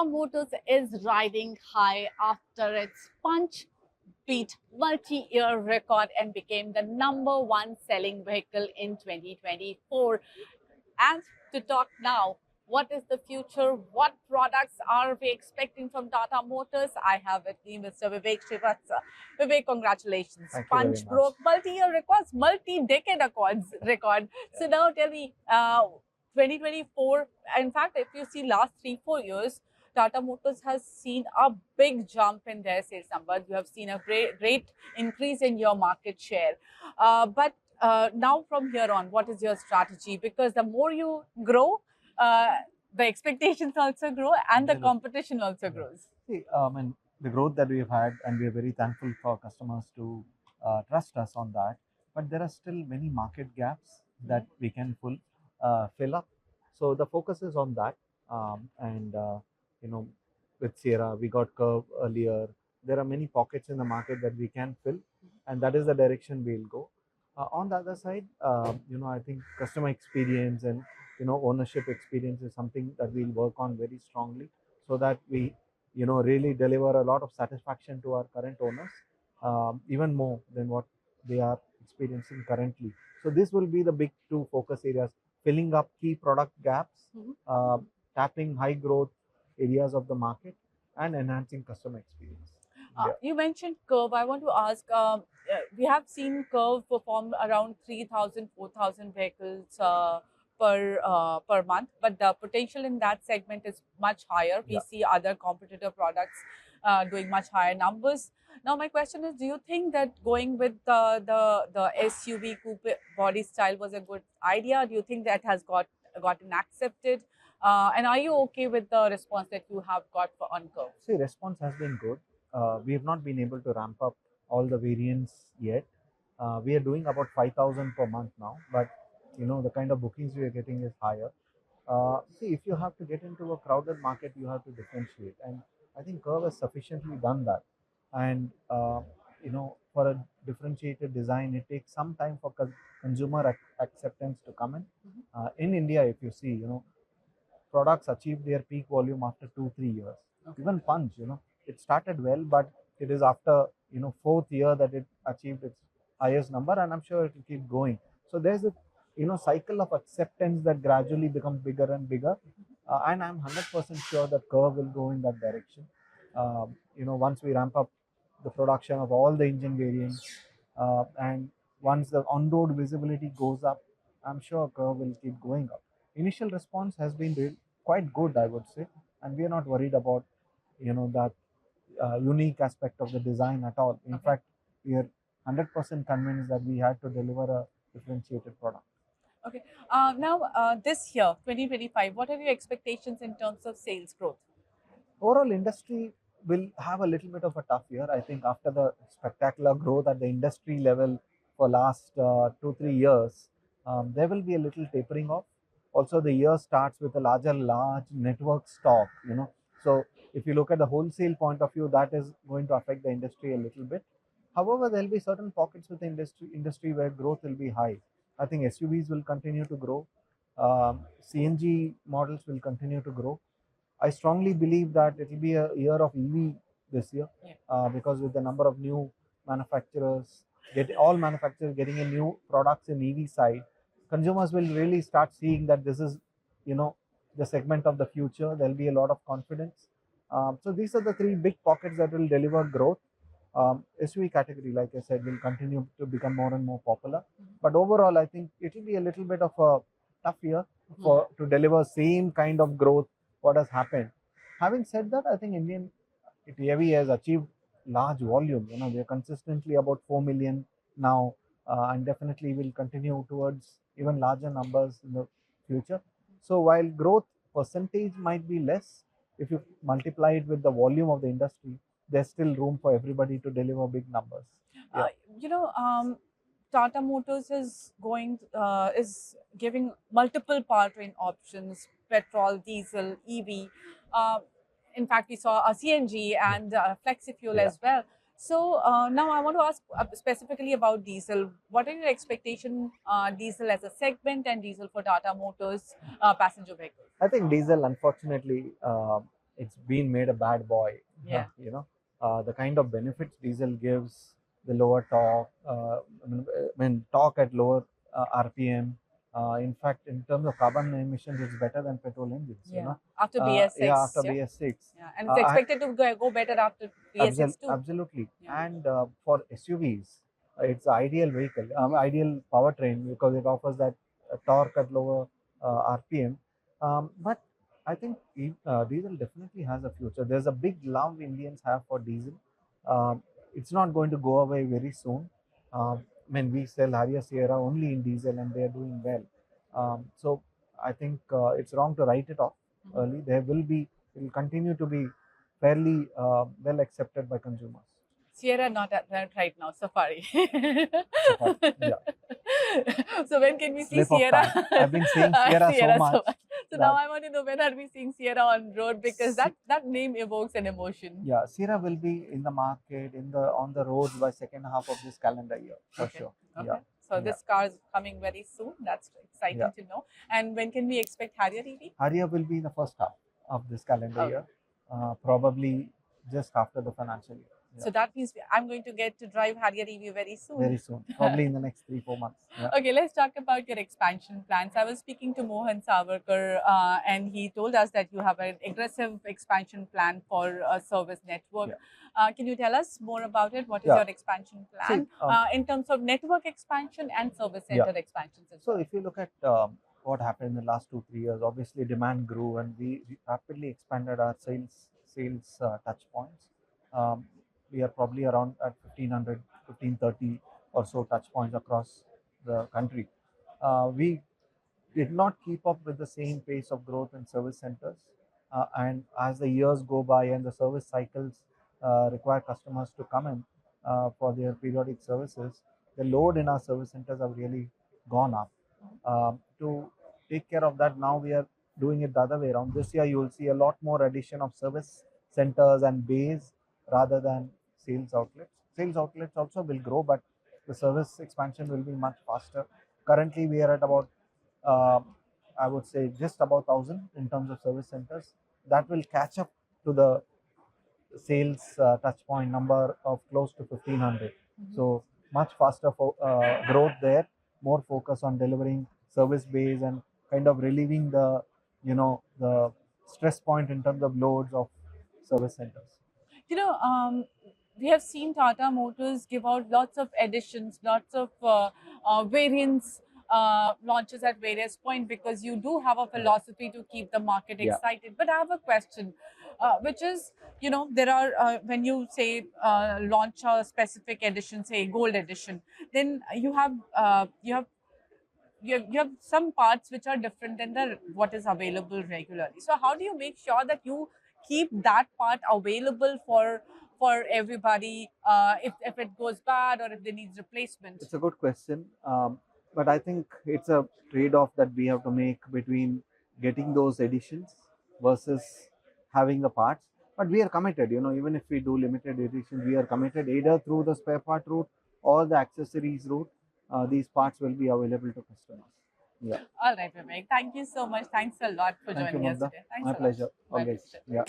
Motors is riding high after its punch beat multi-year record and became the number one selling vehicle in 2024. And to talk now, what is the future? What products are we expecting from Tata Motors? I have with me Mr. Vivek Srivatsa. Vivek, congratulations. Thank you very Punch much. broke multi-year records, multi-decade record. So now tell me, 2024, in fact, if you see last 3-4 years, Tata Motors has seen a big jump in their sales numbers. You have seen a great increase in your market share. But now from here on, what is your strategy? Because the more you grow, uh, the expectations also grow and the Absolutely. competition also Yeah. grows. See, and the growth that we've had, and we are very thankful for customers to trust us on that. But there are still many market gaps that we can fill up. So the focus is on that. And you know, with Sierra, we got Curvv earlier. There are many pockets in the market that we can fill, and that is the direction we'll go. On the other side, I think customer experience and ownership experience is something that we'll work on very strongly, so that we really deliver a lot of satisfaction to our current owners, even more than what they are experiencing currently. So this will be the big two focus areas: filling up key product gaps, uh, tapping high growth areas of the market, and enhancing customer experience. Yeah. You mentioned Curvv. I want to ask, we have seen Curvv perform around 3,000, 4,000 vehicles per month, but the potential in that segment is much higher. We Yeah. see other competitor products doing much higher numbers. Now, my question is, do you think that going with the SUV coupe body style was a good idea? Do you think that has gotten accepted? And are you okay with the response that you have got on Curvv? See, response has been good. We have not been able to ramp up all the variants yet. We are doing about 5,000 per month now, but the kind of bookings we are getting is higher. See, if you have to get into a crowded market, you have to differentiate, and I think Curvv has sufficiently done that. And for a differentiated design, it takes some time for consumer acceptance to come in. In India, if you see, products achieve their peak volume after 2-3 years. Okay. Even Punch, it started well, but it is after fourth year that it achieved its highest number, and I'm sure it will keep going. So there's a cycle of acceptance that gradually becomes bigger and bigger, and I'm 100% sure that Curvv will go in that direction. Once we ramp up the production of all the engine variants, and once the on-road visibility goes up, I'm sure Curvv will keep going up. Initial response has been quite good, I would say, and we are not worried about that unique aspect of the design at all. In fact, we are 100% convinced that we had to deliver a differentiated product. Okay. Now, this year, 2025, what are your expectations in terms of sales growth? Overall, industry will have a little bit of a tough year. I think after the spectacular growth at the industry level for last 2-3 years, there will be a little tapering off. Also, the year starts with a large network stock. So if you look at the wholesale point of view, that is going to affect the industry a little bit. However, there will be certain pockets with the industry where growth will be high. I think SUVs will continue to grow. CNG models will continue to grow. I strongly believe that it will be a year of EV this year, Yeah. because with the number of new manufacturers, all manufacturers getting a new products in EV side, consumers will really start seeing that this is, the segment of the future. There will be a lot of confidence. So these are the three big pockets that will deliver growth. SUV category, like I said, will continue to become more and more popular. But overall, I think it will be a little bit of a tough year for to deliver same kind of growth what has happened. Having said that, I think Indian heavy has achieved large volume. They're consistently about 4 million now, and definitely will continue towards even larger numbers in the future. So while growth percentage might be less, if you multiply it with the volume of the industry, there's still room for everybody to deliver big numbers. Yeah. You know, Tata Motors is giving multiple powertrain options: petrol, diesel, EV. In fact, we saw a CNG and flexi fuel Yeah. as well. So now I want to ask specifically about diesel. What are your expectation diesel as a segment and diesel for Tata Motors passenger vehicles? I think diesel, unfortunately, it's been made a bad boy. Yeah. The kind of benefits diesel gives, the lower torque, torque at lower RPM. In fact, in terms of carbon emissions, it's better than petrol engines. Yeah. After BS6. Yeah, after BS6. Yeah. And it's expected to go better after BS6 too. Absolutely. Yeah. And for SUVs, it's an ideal vehicle, ideal powertrain, because it offers that torque at lower RPM. But I think diesel definitely has a future. There's a big love Indians have for diesel. It's not going to go away very soon. We sell Harrier Sierra only in diesel, and they are doing well. So I think it's wrong to write it off early. It will continue to be fairly well accepted by consumers. Sierra not right now, Safari. Yeah. So when can we see Slip of Sierra? tongue. I've been seeing Sierra so much. So now I want to know, when are we seeing Sierra on road, because that name evokes an emotion. Yeah, Sierra will be in the market, on the roads by second half of this calendar year for sure. Okay. Yeah. So this car is coming very soon. That's exciting to know. And when can we expect Harrier EV? Harrier will be in the first half of this calendar year, probably just after the financial year. Yeah. So that means I'm going to get to drive Harrier EV very soon. Very soon, probably in the next 3-4 months. Yeah. Okay, let's talk about your expansion plans. I was speaking to Mohan Savarkar, and he told us that you have an aggressive expansion plan for a service network. Yeah. Can you tell us more about it? What is your expansion plan in terms of network expansion and service center expansions as well? So if you look at what happened in the last 2-3 years, obviously demand grew, and we rapidly expanded our sales touch points. We are probably around at 1500, 1530 or so touch points across the country. We did not keep up with the same pace of growth in service centers. And as the years go by and the service cycles require customers to come in for their periodic services, the load in our service centers have really gone up. To take care of that, now we are doing it the other way around. This year, you will see a lot more addition of service centers and bays rather than sales outlets. Sales outlets also will grow, but the service expansion will be much faster. Currently, we are at about, I would say, just about 1,000 in terms of service centers. That will catch up to the sales touch point number of close to 1,500. So much faster for growth there. More focus on delivering service base and kind of relieving the stress point in terms of loads of service centers. We have seen Tata Motors give out lots of editions, lots of variants, launches at various points, because you do have a philosophy to keep the market excited. But I have a question, which is, there are, when you say launch a specific edition, say gold edition, then you have some parts which are different than what is available regularly. So how do you make sure that you keep that part available for everybody if it goes bad or if they need replacement? It's a good question, but I think it's a trade-off that we have to make between getting those editions versus having the parts. But we are committed, even if we do limited editions, we are committed either through the spare part route or the accessories route. These parts will be available to customers. Yeah. All right, Vivek. Thank you so much. Thanks a lot for joining us today. Thanks My pleasure. Always. Yeah.